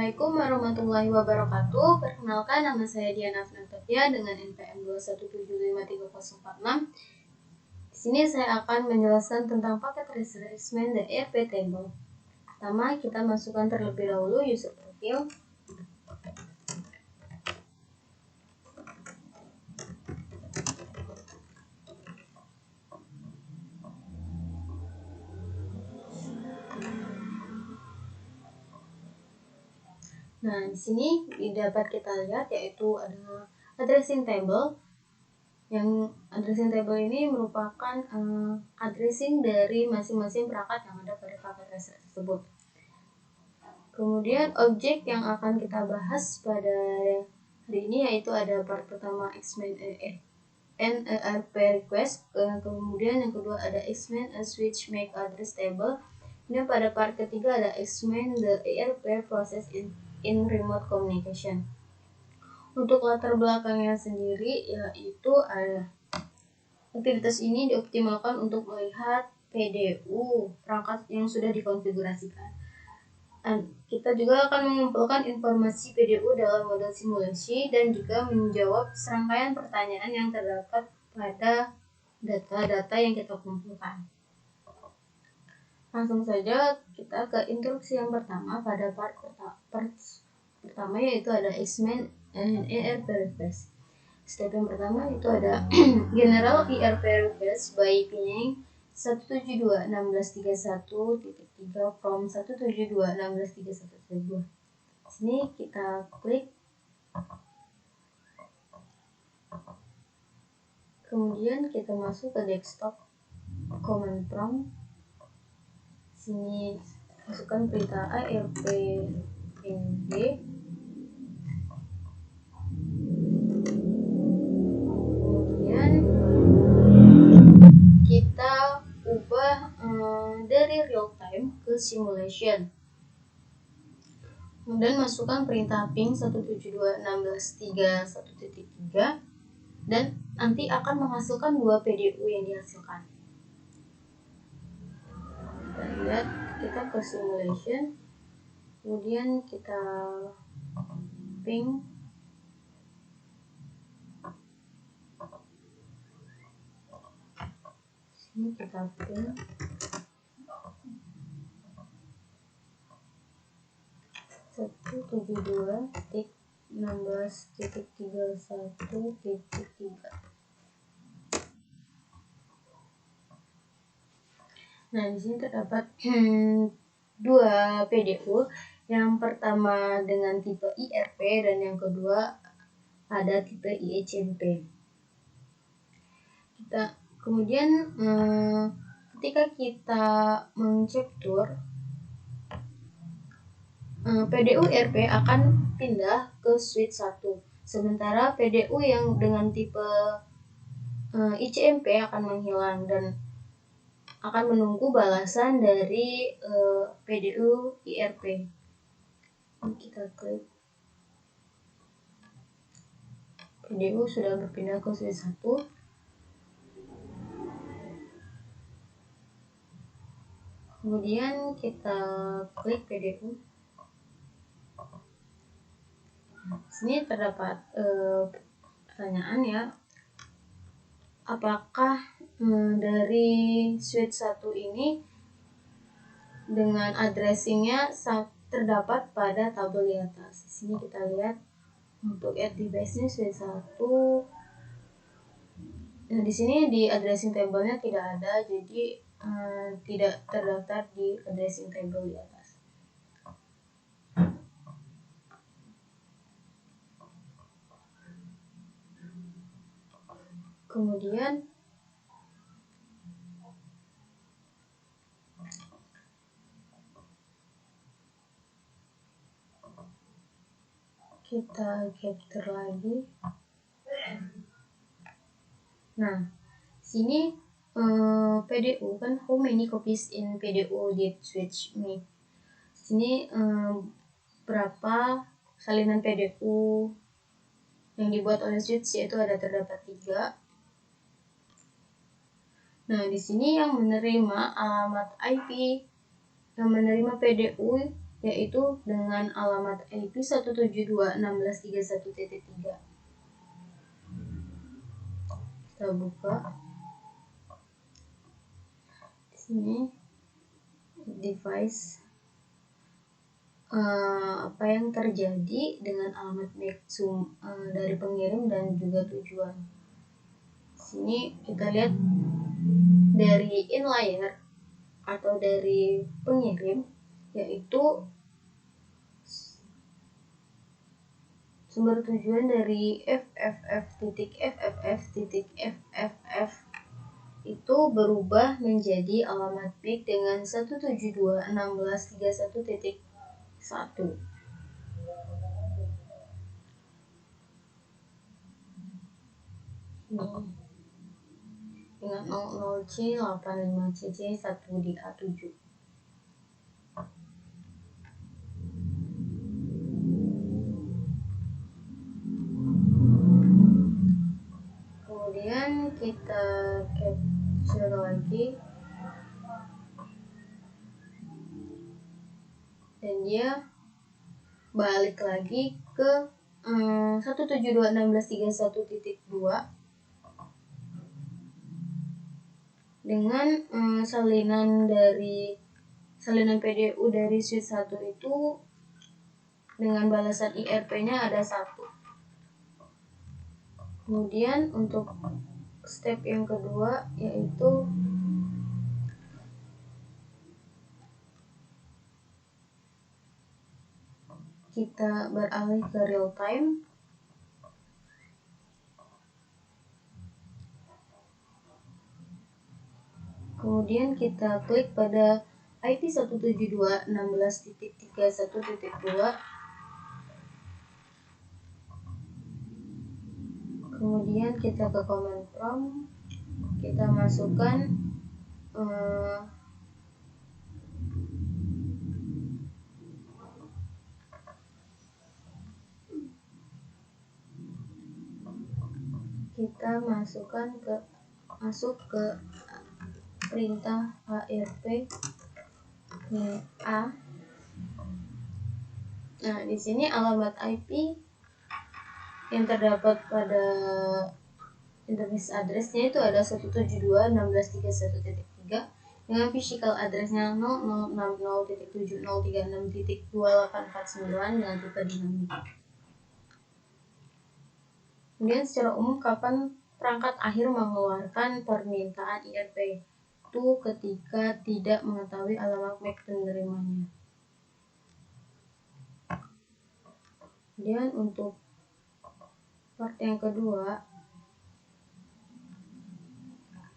Assalamualaikum warahmatullahi wabarakatuh. Perkenalkan, nama saya Diana Afnatafia dengan NPM 217530046. Di sini saya akan menjelaskan tentang paket tracer X-Men the ERP table. Pertama, kita masukkan terlebih dahulu user profile. Nah, di sini dapat kita lihat yaitu ada addressing table. Yang addressing table ini merupakan addressing dari masing-masing perangkat yang ada pada paket tracer tersebut. Kemudian objek yang akan kita bahas pada hari ini yaitu ada part pertama X-Men ERP request, kemudian yang kedua ada X-Men switch make address table, dan pada part ketiga ada X-Men the ERP process in remote communication. Untuk latar belakangnya sendiri yaitu aktivitas ini dioptimalkan untuk melihat PDU perangkat yang sudah dikonfigurasikan. Dan kita juga akan mengumpulkan informasi PDU dalam model simulasi dan juga menjawab serangkaian pertanyaan yang terdapat pada data-data yang kita kumpulkan. Langsung saja kita ke instruksi yang pertama pada part pertama yaitu ada X-Men ERP request. Step yang pertama itu ada general ERP request by ping 172.1631.3 from 172.1631.2. Sini kita klik, kemudian kita masuk ke desktop command prompt. Sini masukkan perintah ERP ping D. Kita ubah dari real time ke simulation. Kemudian masukkan perintah ping 172.1631.3 dan nanti akan menghasilkan 2 PDU yang dihasilkan. Kita lihat, kita ke simulation, kemudian kita ping. Ini kita ping 172.16.31.3. Nah, di sini terdapat 2 PDU. Yang pertama dengan tipe IRP dan yang kedua ada tipe IECMP. Kemudian ketika kita mencapture, PDU IRP akan pindah ke switch 1. Sementara PDU yang dengan tipe ICMP akan menghilang dan akan menunggu balasan dari PDU IRP. Kita klik, PDU sudah berpindah ke switch 1. Kemudian kita klik PDU. Sini terdapat pertanyaan ya, apakah dari switch 1 ini dengan addressingnya terdapat pada tabel di atas. Di sini kita lihat untuk add device-nya switch 1. Nah, di sini di addressing table-nya tidak ada, jadi tidak terdaftar di addressing table di atas. Kemudian kita capture lagi. Nah, sini PDU kan how many copies in PDU did switch make. Sini berapa salinan PDU yang dibuat oleh switch, yaitu terdapat 3. Nah, di sini yang menerima alamat IP, yang menerima PDU yaitu dengan alamat IP 172.16.31.3. Kita buka di sini device, apa yang terjadi dengan alamat MAC dari pengirim dan juga tujuan. Di sini kita lihat dari inlayer atau dari pengirim, yaitu sumber tujuan dari FFF itu berubah menjadi alamat MAC dengan 172.16.31.1. Dengan 00C 85CC 1 di A7. Kemudian kita capture lagi dan dia balik lagi ke 172.16.31.2 dengan salinan PDU dari switch 1 itu dengan balasan IRP-nya ada 1. Kemudian untuk step yang kedua yaitu kita beralih ke real time. Kemudian kita klik pada IP 172.16.31.2. Kemudian kita ke command prompt, kita masukkan masuk ke perintah ARP A. Nah, di sini alamat IP yang terdapat pada interface address-nya itu ada 172.16.31.3 dengan physical address-nya 0060.7036.2849 dengan tipe dinamik. Kemudian secara umum kapan perangkat akhir mengeluarkan permintaan IRP itu ketika tidak mengetahui alamat MAC penerimanya. Kemudian untuk part yang kedua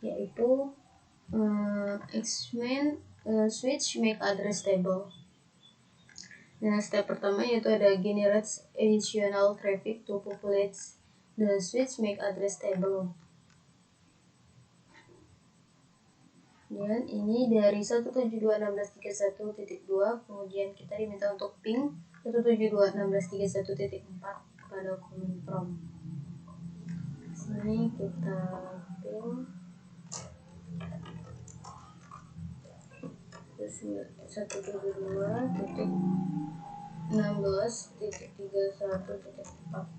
yaitu switch MAC address table. Nah, step pertama yaitu ada generate additional traffic to populate the switch MAC address table. Dan ini dari 172.16.31.2, kemudian kita diminta untuk ping 172.16.31.4 pada command prompt. Sini kita ping 172.16.31.4.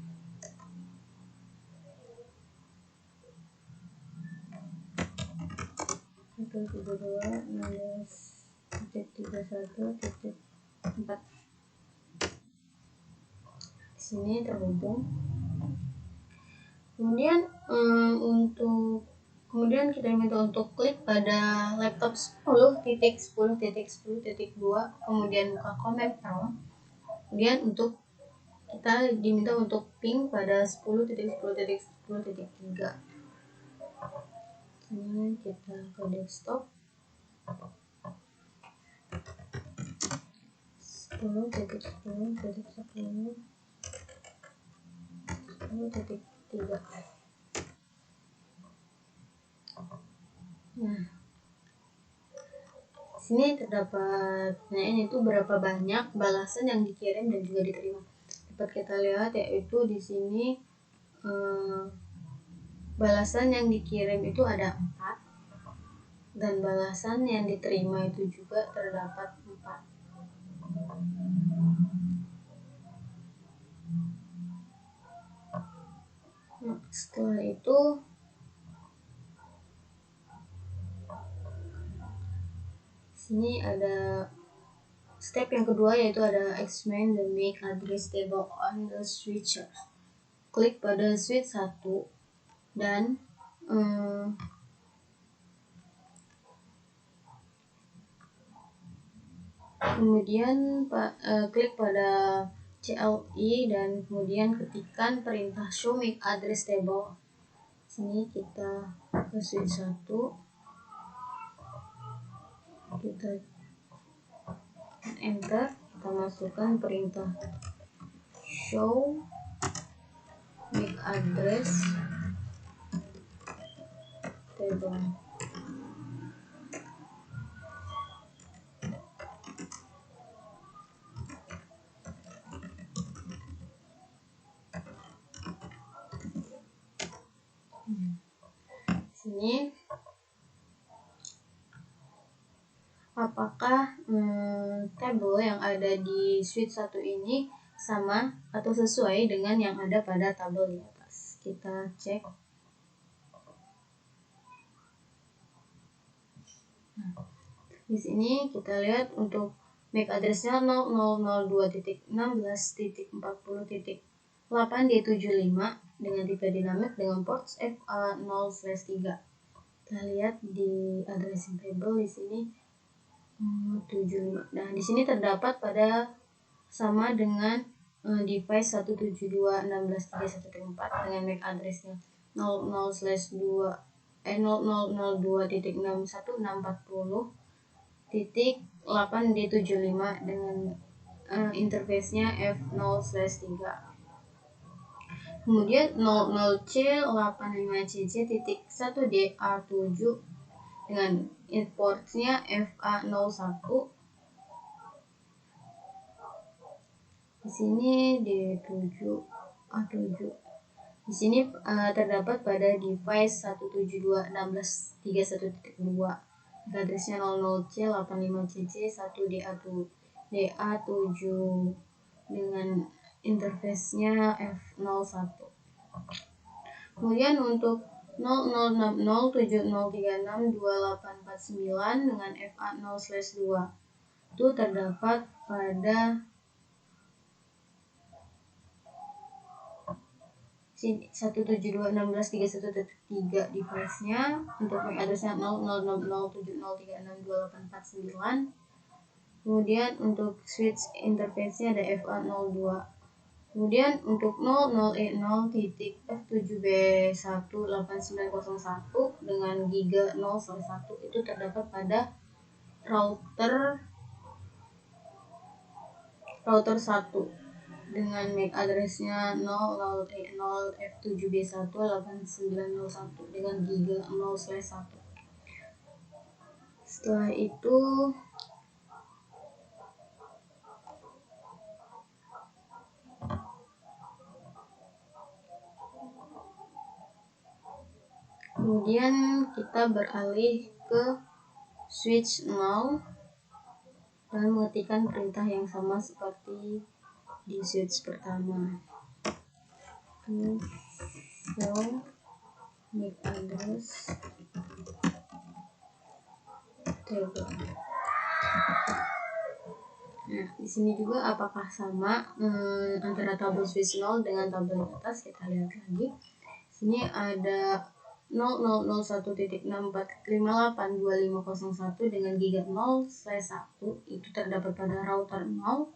Di sini terhubung. Kemudian kita minta untuk klik pada laptop 10.10.10.2, kemudian buka command prompt. Kemudian kita diminta untuk ping pada 10.10.10.3. Ini kita ke desktop 10.10.10.3. Nah, sini terdapat ini itu berapa banyak balasan yang dikirim dan juga diterima. Dapat kita lihat yaitu di sini balasan yang dikirim itu ada 4 dan balasan yang diterima itu juga terdapat 4. Nah, setelah itu sini ada step yang kedua, yaitu ada expand the make address table on the switcher. Klik pada switch 1 dan kemudian klik pada CLI dan kemudian ketikkan perintah show make address table. Sini kita ke switch 1, kita enter, kita masukkan perintah show make address table. Sini apakah tabel yang ada di switch 1 ini sama atau sesuai dengan yang ada pada tabel di atas. Kita cek. Nah, di sini kita lihat untuk MAC address-nya 0002.16.40.8D75 dengan tipe dinamik dengan ports FA0/3. Kita lihat di addressing table di sini 75. Nah, di sini terdapat pada sama dengan device 172.16.3.1.4 dengan MAC address-nya 00/2.0.0.2.640.8D75 dengan interface-nya F0/3. Kemudian 00C85CC.1DR7 dengan importnya FA01. Di sini D7A7. Di sini terdapat pada device 172.16.31.2. Addressnya 00C85CC1DA7 dengan interface-nya F01. Kemudian untuk 006070362849 dengan FA0/2 itu terdapat pada 172.16.31.3 device-nya. Untuk MAC address-nya 006070362849. Kemudian untuk switch interface-nya ada FA02. Kemudian untuk 00E0.F7B18901 dengan giga 0/1 itu terdapat pada router 1 dengan MAC address-nya 00E0F7B18901 dengan giga 0/1. Setelah itu kemudian kita beralih ke switch 0 dan mengetikkan perintah yang sama seperti di switch pertama. Show MAC address table. Nah, di sini juga apakah sama antara tabel switch 0 dengan tabel di atas? Kita lihat lagi. Sini ada 0061.64582501 dengan giga 0/1 itu terdapat pada router 0.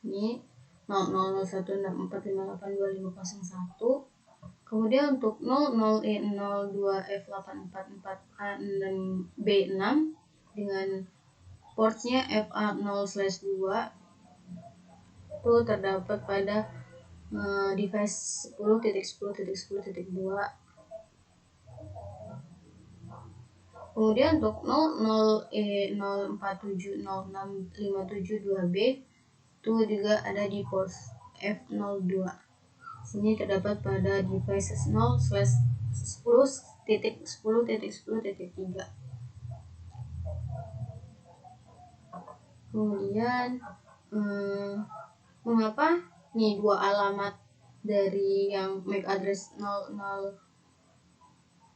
Ini 000164582501. Kemudian untuk 00E02F844A6B6 dengan portnya FA0/2 itu terdapat pada device 10.10.10.2. Kemudian untuk 00E04706572B itu juga ada di port F02. Sini terdapat pada devices 0/10.10.10.3. Kemudian mengapa nih dua alamat dari yang MAC address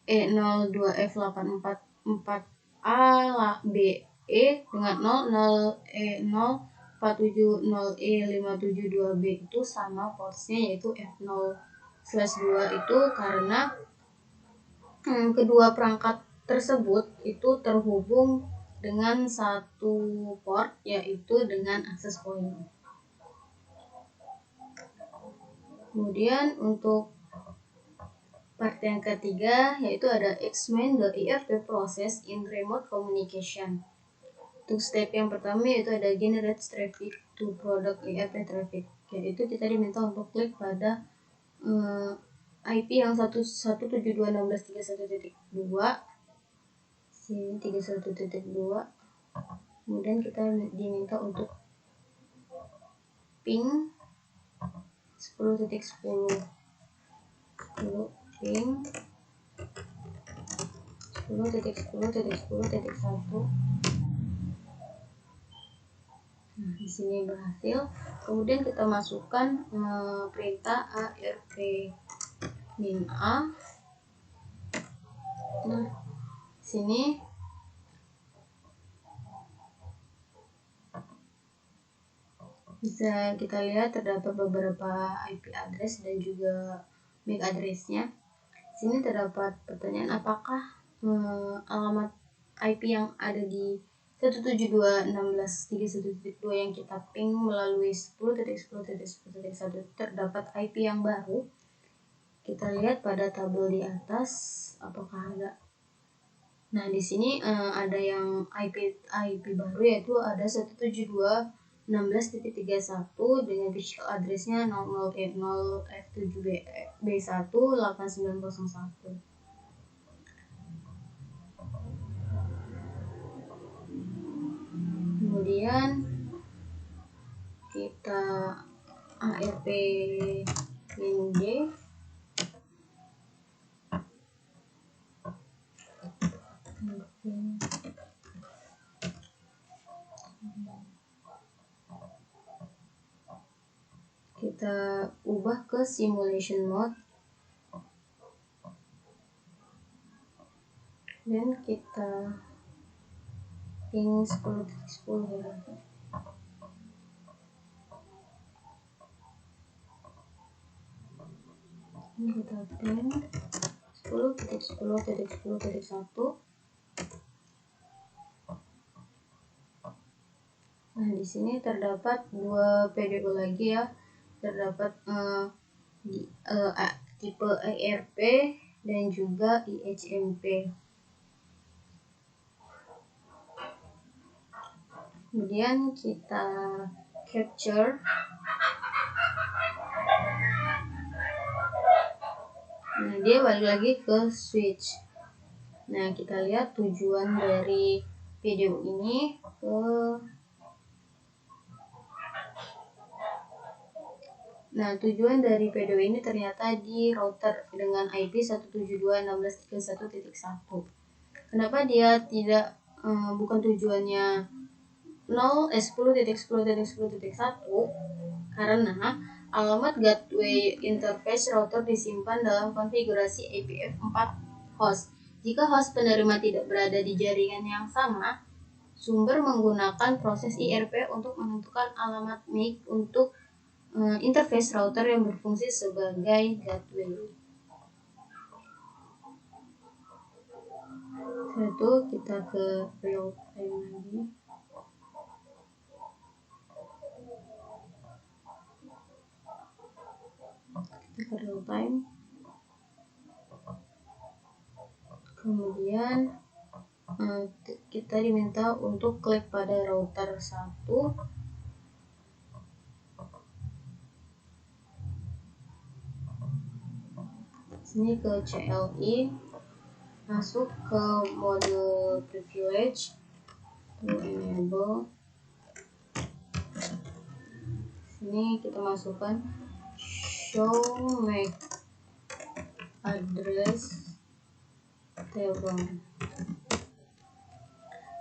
02F844A dengan 00E04770E572B itu sama portnya, yaitu F0/2 itu karena kedua perangkat tersebut itu terhubung dengan satu port, yaitu dengan access point. Kemudian untuk part yang ketiga yaitu ada explain the ERP process in remote communication. Untuk step yang pertama yaitu ada generate traffic to product ERP traffic, yaitu kita diminta untuk klik pada IP yang 172.16.31.2 sini 31.2. Kemudian kita diminta untuk ping 10.10 ping 10.10.10.1. Nah, di sini berhasil. Kemudian kita masukkan perintah ARP min A. Nah, sini bisa kita lihat terdapat beberapa IP address dan juga MAC addressnya. Sini terdapat pertanyaan apakah alamat IP yang ada di 172.16.31.2 yang kita ping melalui 10.10.10.1 terdapat IP yang baru. Kita lihat pada tabel di atas apakah ada. Nah, di sini ada yang IP baru, yaitu ada 172.16.31 dengan physical addressnya 00F7B18901. Kemudian kita ARP min D. Kita ubah ke simulation mode dan kita ping 10.10 ya. Ini kita ping 10.10.10.1. Nah, di sini terdapat dua PDU lagi ya. Terdapat tipe ERP dan juga IHMP. Kemudian kita capture. Nah, dia balik lagi ke switch. Nah, kita lihat tujuan dari video ini tujuan dari PDW ini ternyata di router dengan IP 172.16.31.1. Kenapa dia tidak bukan tujuannya 10.10.10.1? Karena alamat gateway interface router disimpan dalam konfigurasi IPv4 host. Jika host penerima tidak berada di jaringan yang sama, sumber menggunakan proses IRP untuk menentukan alamat MAC untuk interface router yang berfungsi sebagai gateway. Setelah itu kita ke real time lagi. Kita ke real time. Kemudian kita diminta untuk klik pada router 1. Sini ke CLI, masuk ke mode privilege to enable. Sini kita masukkan show MAC address table.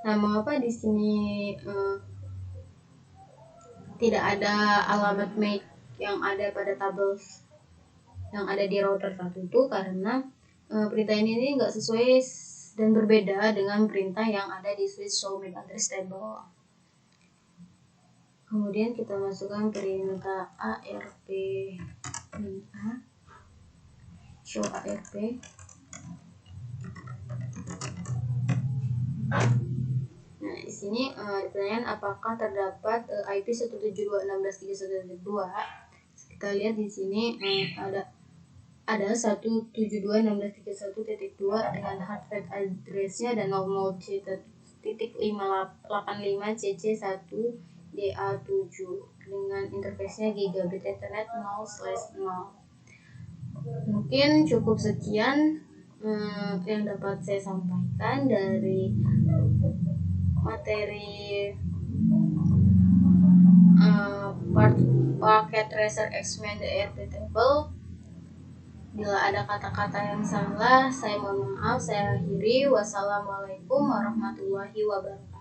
Nah, mengapa di sini tidak ada alamat MAC yang ada pada tabel yang ada di router 1 itu karena perintah ini nggak sesuai dan berbeda dengan perintah yang ada di switch show MAC address table. Kemudian kita masukkan perintah ARP show ARP. Nah, di sini pertanyaan apakah terdapat IP 172.16.31.2. Kita lihat di sini ada 172.16.31.2 dengan hardware address-nya dan 00.585cc1DA7 dengan interface-nya gigabit Ethernet 0/0. Mungkin cukup sekian yang dapat saya sampaikan dari materi paket tracer Xmain ARP table. Bila ada kata-kata yang salah, saya mohon maaf. Saya akhiri. Wassalamualaikum warahmatullahi wabarakatuh.